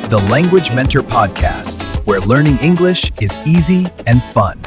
the Language Mentor Podcast, where learning English is easy and fun.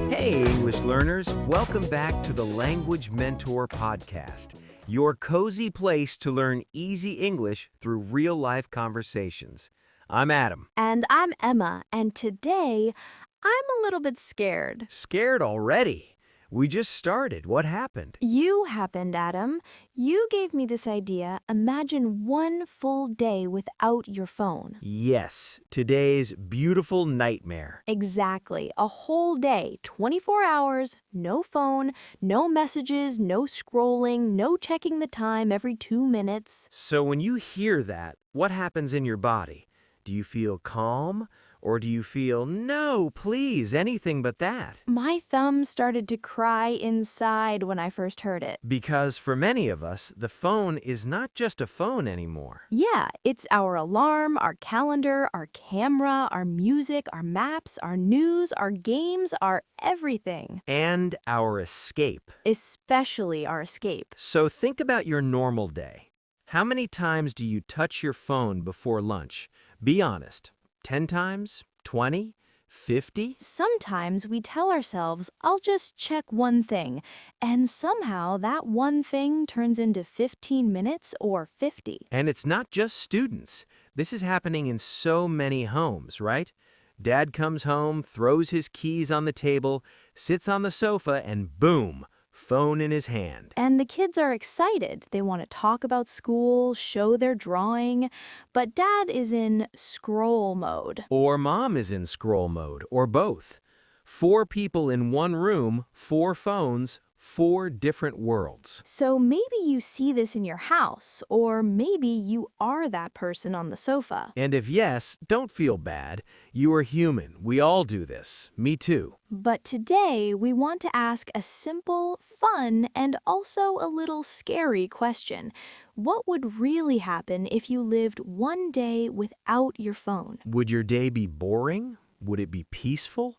Hey, English learners. Welcome back to the Language Mentor Podcast, your cozy place to learn easy English through real-life conversations. I'm Adam. And I'm Emma, and today I'm a little bit scared. Scared already? We just started. What happened? You happened, Adam. You gave me this idea. Imagine one full day without your phone. Yes, today's beautiful nightmare. Exactly. A whole day, 24 hours, no phone, no messages, no scrolling, no checking the time every 2 minutes. So when you hear that, what happens in your body? Do you feel calm? Or do you feel, no, please, anything but that? My thumb started to cry inside when I first heard it. Because for many of us, the phone is not just a phone anymore. Yeah, it's our alarm, our calendar, our camera, our music, our maps, our news, our games, our everything. And our escape. Especially our escape. So think about your normal day. How many times do you touch your phone before lunch? Be honest. 10 times? 20? 50? Sometimes we tell ourselves, I'll just check one thing, and somehow that one thing turns into 15 minutes or 50. And it's not just students. This is happening in so many homes, right? Dad comes home, throws his keys on the table, sits on the sofa, and boom, phone in his hand. And the kids are excited. They want to talk about school, show their drawing, but Dad is in scroll mode. Or mom is in scroll mode, or both. 4 people in one room, 4 phones, 4 different worlds. So maybe you see this in your house, or maybe you are that person on the sofa. And if yes, don't feel bad. You are human. We all do this. Me too. But today, we want to ask a simple, fun, and also a little scary question. What would really happen if you lived one day without your phone? Would your day be boring? Would it be peaceful?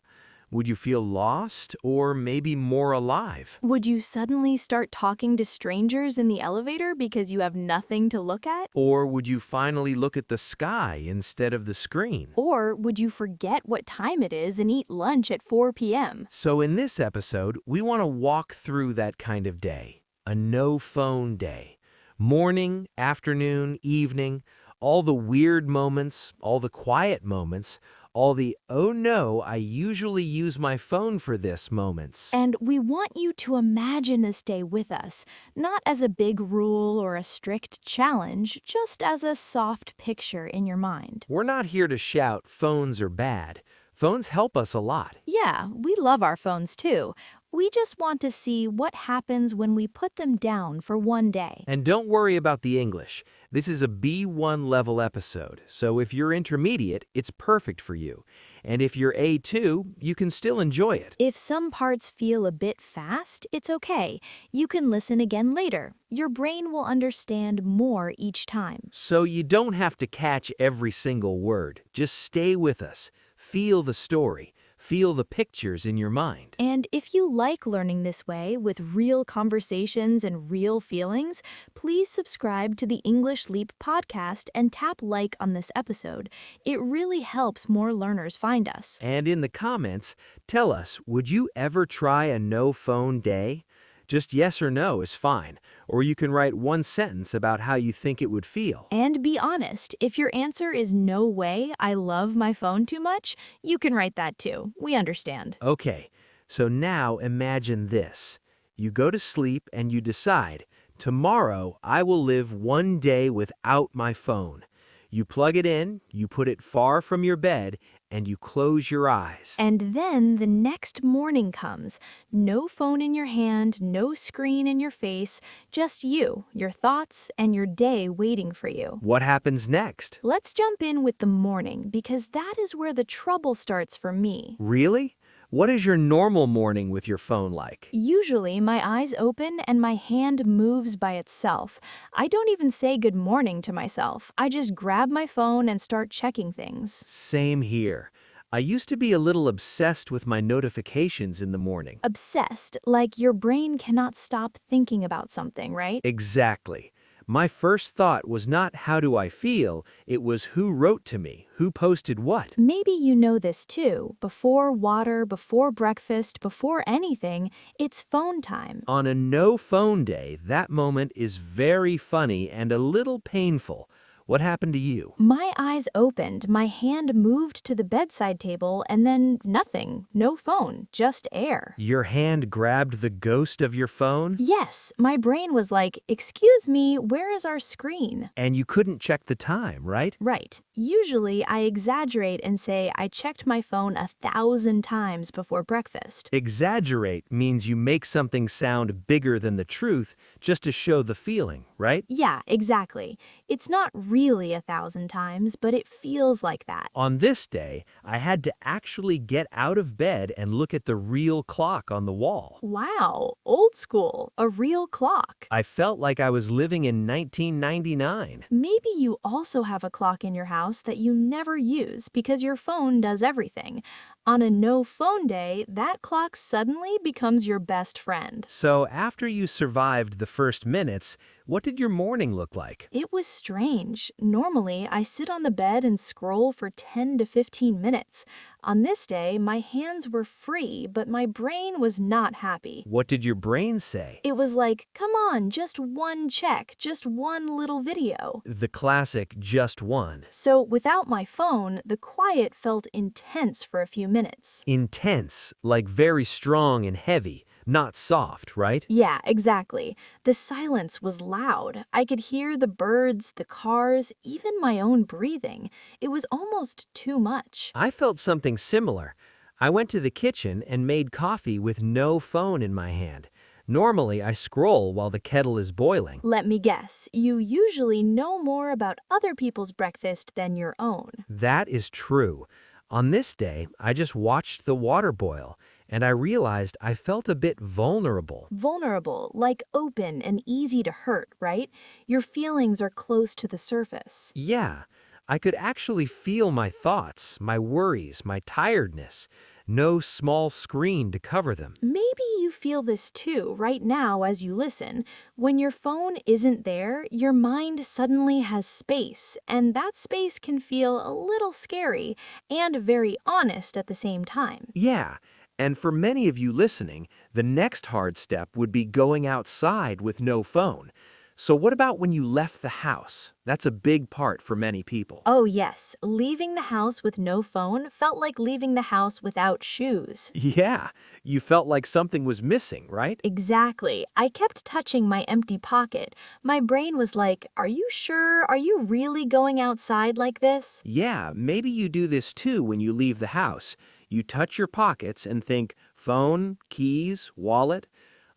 Would you feel lost or maybe more alive? Would you suddenly start talking to strangers in the elevator because you have nothing to look at? Or would you finally look at the sky instead of the screen? Or would you forget what time it is and eat lunch at 4 p.m.? So in this episode, we want to walk through that kind of day. A no-phone day. Morning, afternoon, evening, all the weird moments, all the quiet moments, all the, oh no, I usually use my phone for this moments. And we want you to imagine this day with us, not as a big rule or a strict challenge, just as a soft picture in your mind. We're not here to shout phones are bad. Phones help us a lot. Yeah, we love our phones too. We just want to see what happens when we put them down for one day. And don't worry about the English. This is a B1 level episode, so if you're intermediate, it's perfect for you. And if you're A2, you can still enjoy it. If some parts feel a bit fast, it's okay. You can listen again later. Your brain will understand more each time. So you don't have to catch every single word. Just stay with us. Feel the story. Feel the pictures in your mind. And if you like learning this way with real conversations and real feelings, please subscribe to the English Leap podcast and tap like on this episode. It really helps more learners find us. And in the comments, tell us, would you ever try a no-phone day? Just yes or no is fine, or you can write one sentence about how you think it would feel. And be honest, if your answer is no way, I love my phone too much, you can write that too. We understand. Okay, so now imagine this. You go to sleep and you decide, tomorrow I will live one day without my phone. You plug it in, you put it far from your bed, and you close your eyes. And then the next morning comes. No phone in your hand, no screen in your face, just you, your thoughts, and your day waiting for you. What happens next? Let's jump in with the morning because that is where the trouble starts for me. Really? What is your normal morning with your phone like? Usually, my eyes open and my hand moves by itself. I don't even say good morning to myself. I just grab my phone and start checking things. Same here. I used to be a little obsessed with my notifications in the morning. Obsessed, like your brain cannot stop thinking about something, right? Exactly. My first thought was not how do I feel, it was who wrote to me, who posted what. Maybe you know this too. Before water, before breakfast, before anything, it's phone time. On a no phone day, that moment is very funny and a little painful. What happened to you? My eyes opened, my hand moved to the bedside table, and then nothing. No phone, just air. Your hand grabbed the ghost of your phone? Yes, my brain was like, "Excuse me, where is our screen?" And you couldn't check the time, right? Right. Usually, I exaggerate and say I checked my phone 1,000 times before breakfast. Exaggerate means you make something sound bigger than the truth just to show the feeling, right? Yeah, exactly. It's not really 1,000 times, but it feels like that. On this day, I had to actually get out of bed and look at the real clock on the wall. Wow, old school, a real clock. I felt like I was living in 1999. Maybe you also have a clock in your house that you never use because your phone does everything. On a no phone day, that clock suddenly becomes your best friend. So after you survived the first minutes, what did your morning look like? It was strange. Normally, I sit on the bed and scroll for 10 to 15 minutes. On this day, my hands were free, but my brain was not happy. What did your brain say? It was like, come on, just one check, just one little video. The classic just one. So without my phone, the quiet felt intense for a few minutes. Intense, like very strong and heavy, not soft, right? Yeah, exactly. The silence was loud. I could hear the birds, the cars, even my own breathing. It was almost too much. I felt something similar. I went to the kitchen and made coffee with no phone in my hand. Normally, I scroll while the kettle is boiling. Let me guess, you usually know more about other people's breakfast than your own. That is true. On this day, I just watched the water boil, and I realized I felt a bit vulnerable. Vulnerable, like open and easy to hurt, right? Your feelings are close to the surface. Yeah, I could actually feel my thoughts, my worries, my tiredness. No small screen to cover them. Maybe you feel this too right now as you listen. When your phone isn't there, your mind suddenly has space, and that space can feel a little scary and very honest at the same time. Yeah, and for many of you listening, the next hard step would be going outside with no phone. So what about when you left the house? That's a big part for many people. Oh yes, leaving the house with no phone felt like leaving the house without shoes. Yeah, you felt like something was missing, right? Exactly. I kept touching my empty pocket. My brain was like, are you sure? Are you really going outside like this? Yeah, maybe you do this too when you leave the house. You touch your pockets and think, phone, keys, wallet.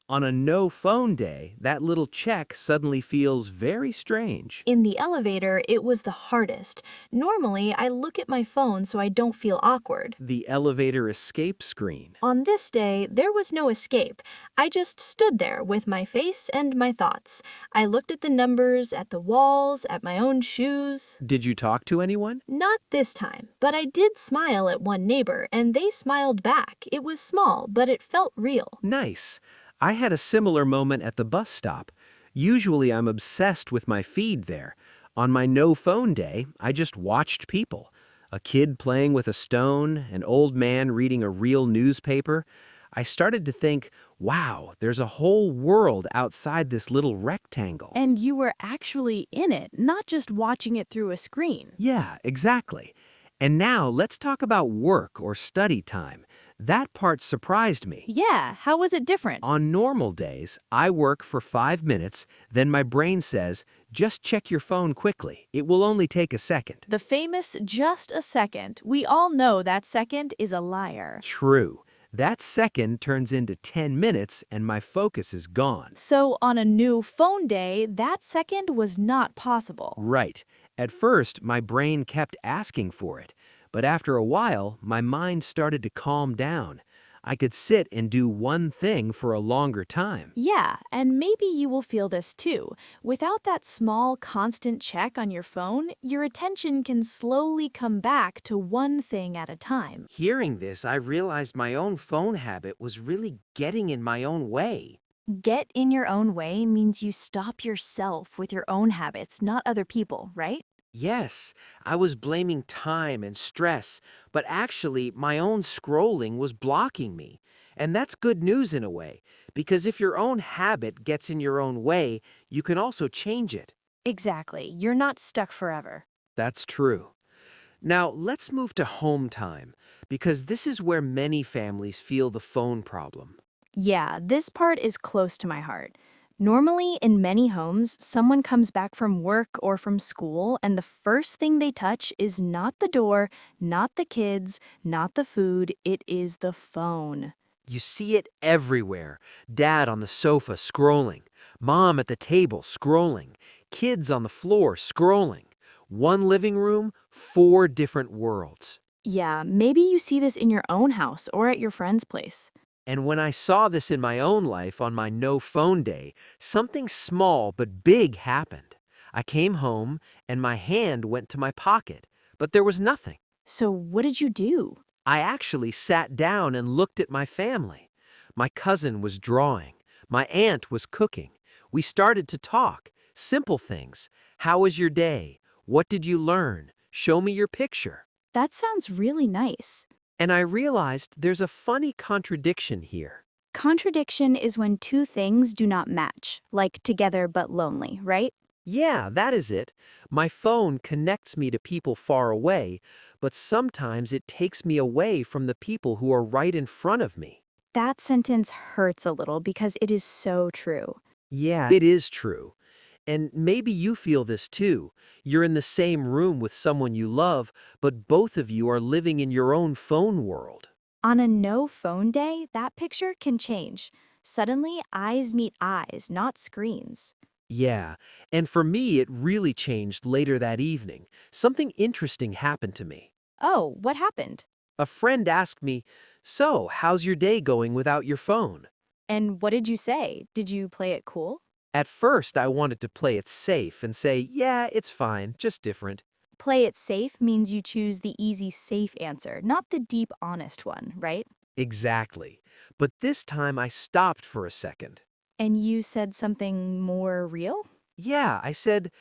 On a no phone day, that little check suddenly feels very strange. In the elevator, it was the hardest. Normally, I look at my phone so I don't feel awkward. The elevator escape screen. On this day, there was no escape. I just stood there with my face and my thoughts. I looked at the numbers, at the walls, at my own shoes. Did you talk to anyone? Not this time, but I did smile at one neighbor, and they smiled back. It was small, but it felt real. Nice. I had a similar moment at the bus stop. Usually I'm obsessed with my feed there. On my no phone day, I just watched people. A kid playing with a stone, an old man reading a real newspaper. I started to think, wow, there's a whole world outside this little rectangle. And you were actually in it, not just watching it through a screen. Yeah, exactly. And now let's talk about work or study time. That part surprised me. Yeah, how was it different? On normal days, I work for 5 minutes, then my brain says, just check your phone quickly. It will only take a second. The famous just a second. We all know that second is a liar. True. That second turns into 10 minutes and my focus is gone. So on a new phone day, that second was not possible. Right. At first, my brain kept asking for it. But after a while, my mind started to calm down. I could sit and do one thing for a longer time. Yeah, and maybe you will feel this too. Without that small, constant check on your phone, your attention can slowly come back to one thing at a time. Hearing this, I realized my own phone habit was really getting in my own way. Get in your own way means you stop yourself with your own habits, not other people, right? Yes, I was blaming time and stress, but actually my own scrolling was blocking me. And that's good news in a way, because if your own habit gets in your own way, you can also change it. Exactly. You're not stuck forever. That's true. Now, let's move to home time, because this is where many families feel the phone problem. Yeah, this part is close to my heart. Normally, in many homes, someone comes back from work or from school, and the first thing they touch is not the door, not the kids, not the food, it is the phone. You see it everywhere. Dad on the sofa scrolling, mom at the table scrolling, kids on the floor scrolling. One living room, four different worlds. Yeah, maybe you see this in your own house or at your friend's place. And when I saw this in my own life on my no phone day, something small but big happened. I came home and my hand went to my pocket, but there was nothing. So, what did you do? I actually sat down and looked at my family. My cousin was drawing. My aunt was cooking. We started to talk. Simple things. How was your day? What did you learn? Show me your picture. That sounds really nice. And I realized there's a funny contradiction here. Contradiction is when two things do not match, like together but lonely, right? Yeah, that is it. My phone connects me to people far away, but sometimes it takes me away from the people who are right in front of me. That sentence hurts a little because it is so true. Yeah, it is true. And maybe you feel this too. You're in the same room with someone you love, but both of you are living in your own phone world. On a no phone day, that picture can change. Suddenly, eyes meet eyes, not screens. Yeah, and for me, it really changed later that evening. Something interesting happened to me. Oh, what happened? A friend asked me, "So, how's your day going without your phone?" And what did you say? Did you play it cool? At first, I wanted to play it safe and say, "Yeah, it's fine, just different." Play it safe means you choose the easy, safe answer, not the deep, honest one, right? Exactly. But this time I stopped for a second. And you said something more real? Yeah, I said,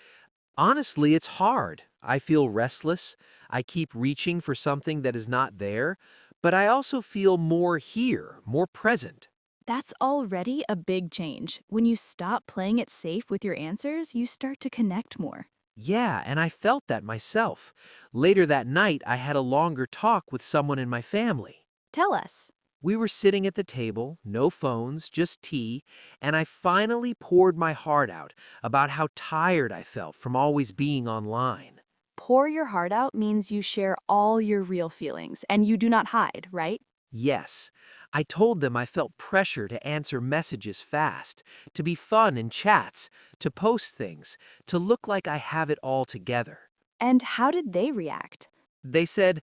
"Honestly, it's hard. I feel restless. I keep reaching for something that is not there, but I also feel more here, more present." That's already a big change. When you stop playing it safe with your answers, you start to connect more. Yeah, and I felt that myself. Later that night, I had a longer talk with someone in my family. Tell us. We were sitting at the table, no phones, just tea, and I finally poured my heart out about how tired I felt from always being online. Pour your heart out means you share all your real feelings and you do not hide, right? Yes, I told them I felt pressure to answer messages fast, to be fun in chats, to post things, to look like I have it all together. And how did they react? They said,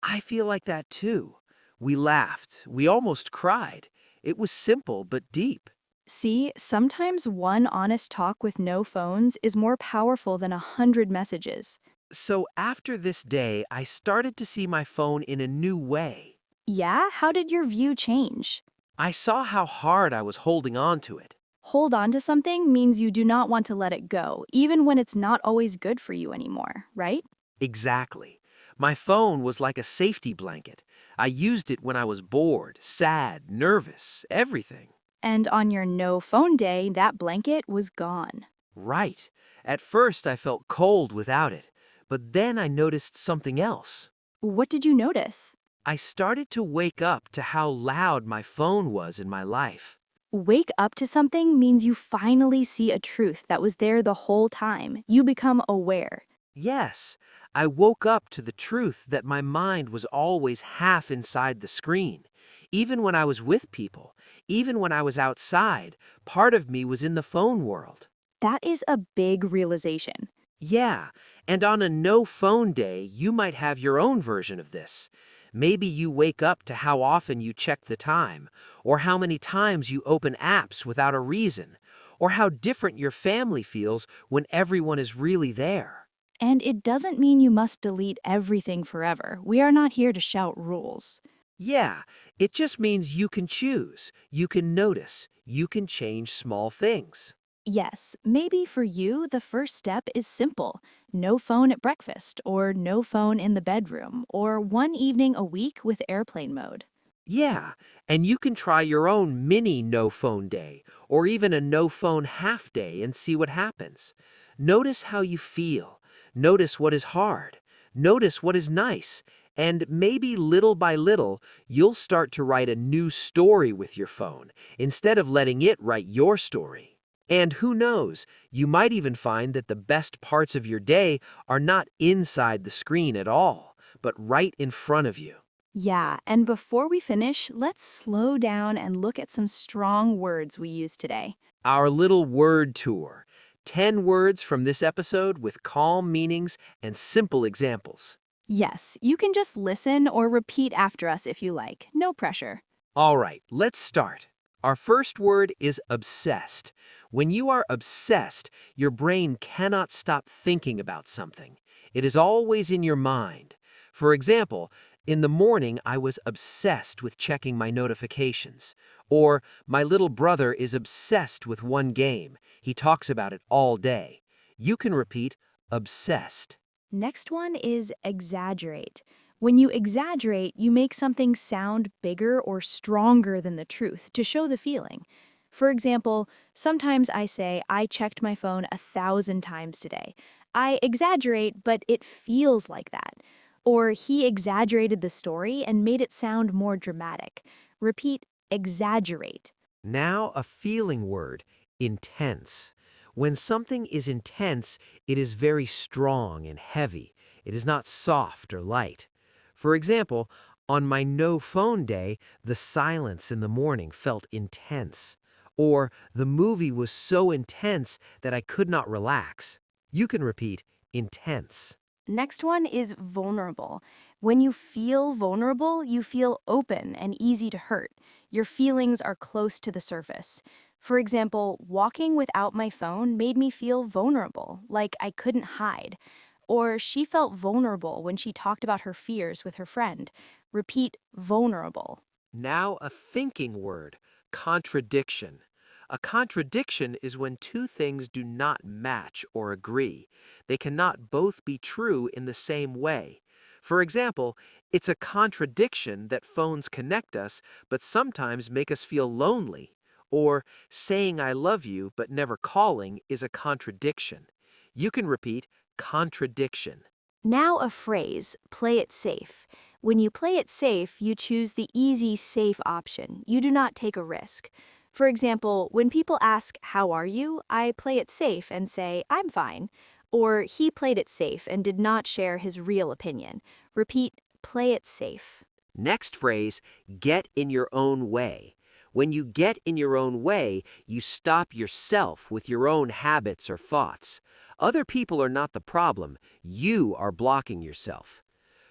"I feel like that too." We laughed. We almost cried. It was simple but deep. See, sometimes one honest talk with no phones is more powerful than 100 messages. So after this day, I started to see my phone in a new way. Yeah, how did your view change? I saw how hard I was holding on to it. Hold on to something means you do not want to let it go, even when it's not always good for you anymore, right? Exactly. My phone was like a safety blanket. I used it when I was bored, sad, nervous, everything. And on your no phone day, that blanket was gone. Right. At first, I felt cold without it, but then I noticed something else. What did you notice? I started to wake up to how loud my phone was in my life. Wake up to something means you finally see a truth that was there the whole time. You become aware. Yes, I woke up to the truth that my mind was always half inside the screen. Even when I was with people, even when I was outside, part of me was in the phone world. That is a big realization. Yeah, and on a no phone day, you might have your own version of this. Maybe you wake up to how often you check the time, or how many times you open apps without a reason, or how different your family feels when everyone is really there. And it doesn't mean you must delete everything forever. We are not here to shout rules. Yeah, it just means you can choose, you can notice, you can change small things. Yes, maybe for you, the first step is simple. No phone at breakfast, or no phone in the bedroom, or one evening a week with airplane mode. Yeah, and you can try your own mini no-phone day, or even a no-phone half day and see what happens. Notice how you feel. Notice what is hard. Notice what is nice. And maybe little by little, you'll start to write a new story with your phone, instead of letting it write your story. And who knows, you might even find that the best parts of your day are not inside the screen at all, but right in front of you. Yeah, and before we finish, let's slow down and look at some strong words we use today. Our little word tour. 10 words from this episode with calm meanings and simple examples. Yes, you can just listen or repeat after us if you like. No pressure. All right, let's start. Our first word is obsessed. When you are obsessed, your brain cannot stop thinking about something. It is always in your mind. For example, in the morning, I was obsessed with checking my notifications. Or, my little brother is obsessed with one game. He talks about it all day. You can repeat obsessed. Next one is exaggerate. When you exaggerate, you make something sound bigger or stronger than the truth to show the feeling. For example, sometimes I say, I checked my phone 1,000 times today. I exaggerate, but it feels like that. Or he exaggerated the story and made it sound more dramatic. Repeat, exaggerate. Now a feeling word, intense. When something is intense, it is very strong and heavy. It is not soft or light. For example, on my no phone day, the silence in the morning felt intense. Or the movie was so intense that I could not relax. You can repeat intense. Next one is vulnerable. When you feel vulnerable, you feel open and easy to hurt. Your feelings are close to the surface. For example, walking without my phone made me feel vulnerable, like I couldn't hide. Or she felt vulnerable when she talked about her fears with her friend. Repeat, vulnerable. Now a thinking word, contradiction. A contradiction is when two things do not match or agree. They cannot both be true in the same way. For example, it's a contradiction that phones connect us but sometimes make us feel lonely. Or saying I love you but never calling is a contradiction. You can repeat contradiction. Now a phrase, play it safe. When you play it safe, you choose the easy, safe option. You do not take a risk. For example, when people ask, how are you? I play it safe and say, I'm fine. Or he played it safe and did not share his real opinion. Repeat, play it safe. Next phrase, get in your own way. When you get in your own way, you stop yourself with your own habits or thoughts. Other people are not the problem. You are blocking yourself.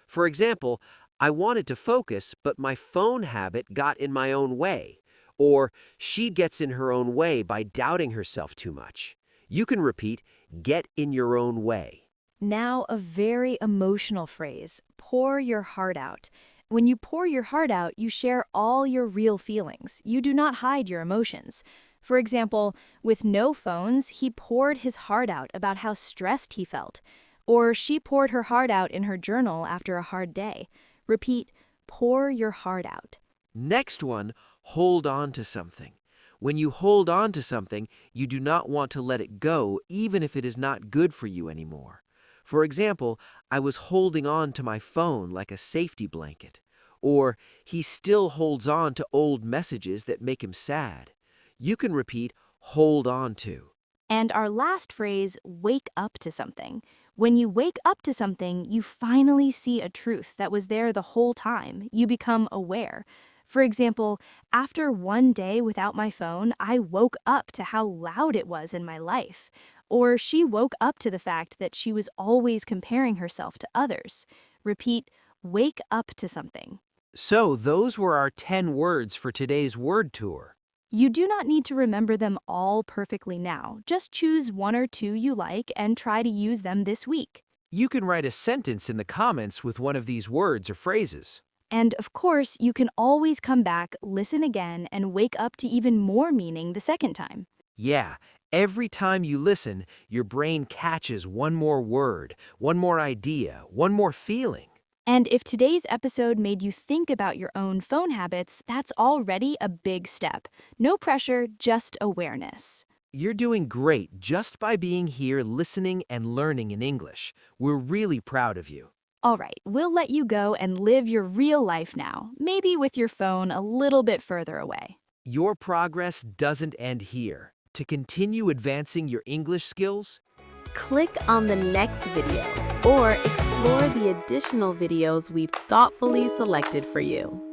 For example, I wanted to focus, but my phone habit got in my own way. Or she gets in her own way by doubting herself too much. You can repeat, get in your own way. Now a very emotional phrase, pour your heart out. When you pour your heart out, you share all your real feelings. You do not hide your emotions. For example, with no phones, he poured his heart out about how stressed he felt. Or she poured her heart out in her journal after a hard day. Repeat, pour your heart out. Next one, hold on to something. When you hold on to something, you do not want to let it go even if it is not good for you anymore. For example, I was holding on to my phone like a safety blanket. Or he still holds on to old messages that make him sad. You can repeat, hold on to. And our last phrase, wake up to something. When you wake up to something, you finally see a truth that was there the whole time. You become aware. For example, after one day without my phone, I woke up to how loud it was in my life. Or she woke up to the fact that she was always comparing herself to others. Repeat, wake up to something. So those were our 10 words for today's word tour. You do not need to remember them all perfectly now. Just choose one or two you like and try to use them this week. You can write a sentence in the comments with one of these words or phrases. And of course, you can always come back, listen again, and wake up to even more meaning the second time. Yeah, every time you listen, your brain catches one more word, one more idea, one more feeling. And if today's episode made you think about your own phone habits, that's already a big step. No pressure, just awareness. You're doing great just by being here listening and learning in English. We're really proud of you. All right, we'll let you go and live your real life now, maybe with your phone a little bit further away. Your progress doesn't end here. To continue advancing your English skills, Click on the next video or explore the additional videos we've thoughtfully selected for you.